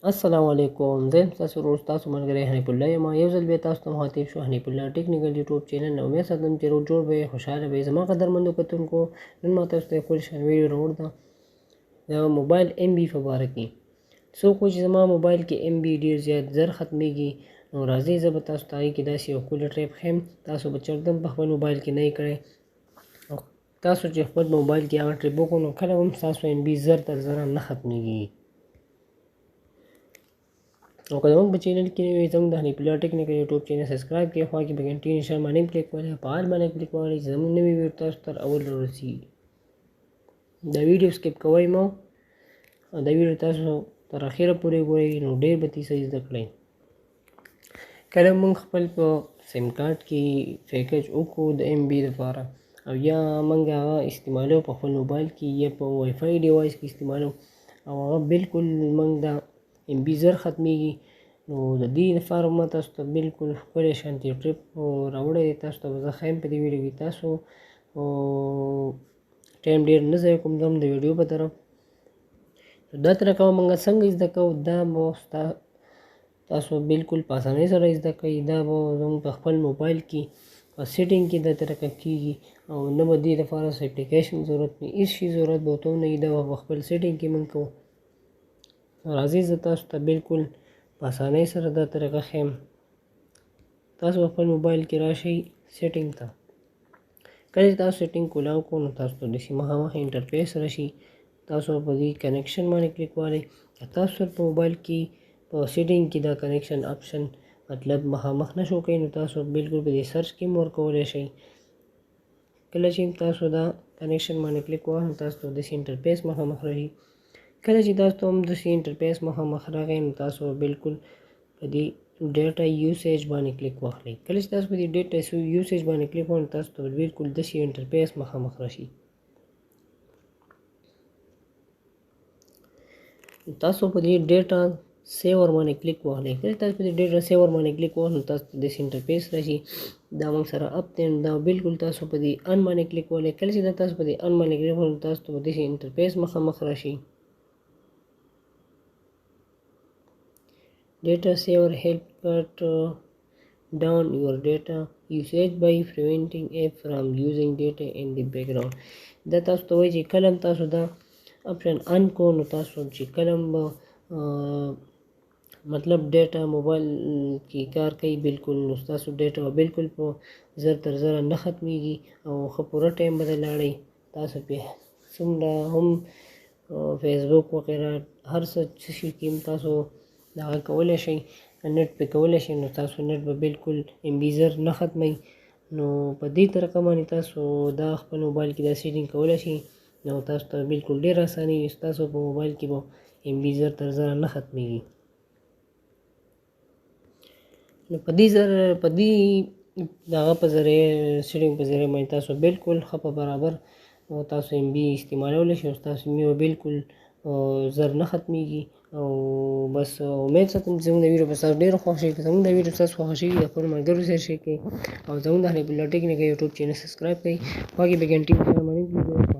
السلام علیکم، زه یم ستاسو ورور ستاسو ملګری حنیف الله یم. یو ځل بیا تاسو ته مخاطب شو حنیف الله ټیکنیکل یوټیوب چینل نه. امید ساتم چې روغ جوړ به یې، خوشحاله به یې. زما قدرمندو کتونکو، نن ما تاسو ته یو ښکلې شان ویډیو راوړې ده د موبایل ایم بي په باره کې. څوک وایي چې زما موبایل کې ایم بي ډېر زیات زر ختمیږي، نو راځئ زه به تاسو ته هغې کې داسې یو ښکلی ټریپ ښیم. تاسو به چردم په خپل موبایل کې نه یې کړی، او تاسو چې خپل موبایل کې هغه ټریپ وکړو نو کله هم ستاسو ایم بي زر تر زره نه ختمیږي. او که زموږ په چینل کې نوی زموږ د حنیف الله ټیکنیکل یوټیوب چینل سبسکرایب کړئ، خوا کې په ګنټۍ نشان باندې کلیک کړئ، په آل باندې کلیک وکړئ چې زموږ نوی ویډیو تاسو ته اول رارسېږي. دا ویډیو سکیپ کوئ مه، او دا ویډیو تاسو تر اخره پورې ګورئ نو ډېر به ترې څه زده کړئ. کله موږ خپل په سیم کارت کې پیکج وکړو د ایم بي لپاره، او یا موږ هغه استعمالوو په خپل موبایل کې یا په وای فای ډیوایس کې استعمالوو، او هغه بالکل موږ دا ایم بي زر ختمیږي، نو د دې لپاره ما تاسو ته بالکل ښکلی شانتې ټریپ راوړی دی. تاسو ته به زه ښیم په دې ویډیو کې. تاسو ټایم ډېر نه ضایع کوم، ځم د ویډیو په طرف. دا طریقه موږ څنګه زده کوو، دا به تاسو بالکل په اسانۍ سره زده کوئ. دا به زموږ په خپل موبایل کې په سیټینګ کې دا طریقه کېږي، او نه به دې لپاره څه اپلیکیشن ضرورت وي، هېڅ شي ضرورت به ورته نه وي. دا به په خپل سیټینګ کې موږ کوو. راځئ زه تاسو ته بالکل په اسانۍ سره دا طریقه ښیم. تاسو په خپل موبایل کې راشئ سیټینګ ته. کله چې تاسو سیټینګ کولاو کړو نو تاسو ته داسې مخامخ انټرفیس راشي. تاسو په دې کنیکشن باندې کلیک وکړئ. تاسو په موبایل کې په سیټینګ کې دا کنیکشن آپشن مطلب مخامخ نه شو کوئ، نو تاسو بالکل په دې سرچ کې هم ورکولی شئ. کله چې تاسو دا کنیکشن باندې کلیک وکړئ نو تاسو ته داسې انټرفیس مخامخ راشي. کله چې تاسو ته هم داسې انټرفیس مخامخ راغی نو تاسو بالکل په دې ډیټا یوسیج باندې کلیک واخلئ. کله چې تاسو په دې ډیټا یوسیج باندې کلیک وکړئ نو تاسو ته بالکل داسې انټرفیس مخامخ راشي. تاسو په دې ډیټا سیور باندې کلیک واخلئ. کله تاسو په دې ډیټا سیور باندې کلیک وکړئ نو تاسو ته داسې انټرفیس راشي. دا موږ سره اپ دی، دا بالکل تاسو په دې ان باندې کلیک وکړئ. کله چې تاسو په دې ان باندې کلیک وکړئ نو تاسو ته داسې انټرفیس مخامخ راشي. Data saver help cut down your data usage by preventing it from using data in the background. دا تاسو ته وایي چې کله هم تاسو دا اپشن ان کو نو تاسو چې کله هم مطلب ډیټا موبایل کې کار کوي بالکل، نو ستاسو ډیټا بالکل په زر تر زره نه ختمیږي، او ښه پوره ټایم به لاړئ. تاسو پې څومره هم فیسبوک وغیره هر څه شي کې هم تاسو دغه کولی شئ، نیټ پې کولی شئ، نو تاسو نیټ به بالکل ایم بي زر نه ختمئ. نو په دې طریقه باندې تاسو دا خپل موبایل کې دا سیټینګ کولی شئ، نو تاسو ته بالکل ډېر اساني وي. ستاسو په موبایل کې به ایم بي زر تر زره نه ختمیږي. نو په دې دغه په ذریعه سیټینګ په ذریعه باندې تاسو بالکل ښه په برابر تاسو ایم بي استعمالولی شئ، او ستاسو ایم بي به بالکل زر نه ختمیږي. او بس امید ساتم چې زموږ د ویډیو به ستاسو ډېر خوښ شي. که زموږ د ویډیو ستاسو خوښه شوي د خپلو ملګرو سره شیر کړئ، او زموږ د حنیف الله ټیکنیکل یوټیوب چینل سبسکرایب کړئ، خوا کې به ګنټۍ په نښان باندې کلیک کړئ.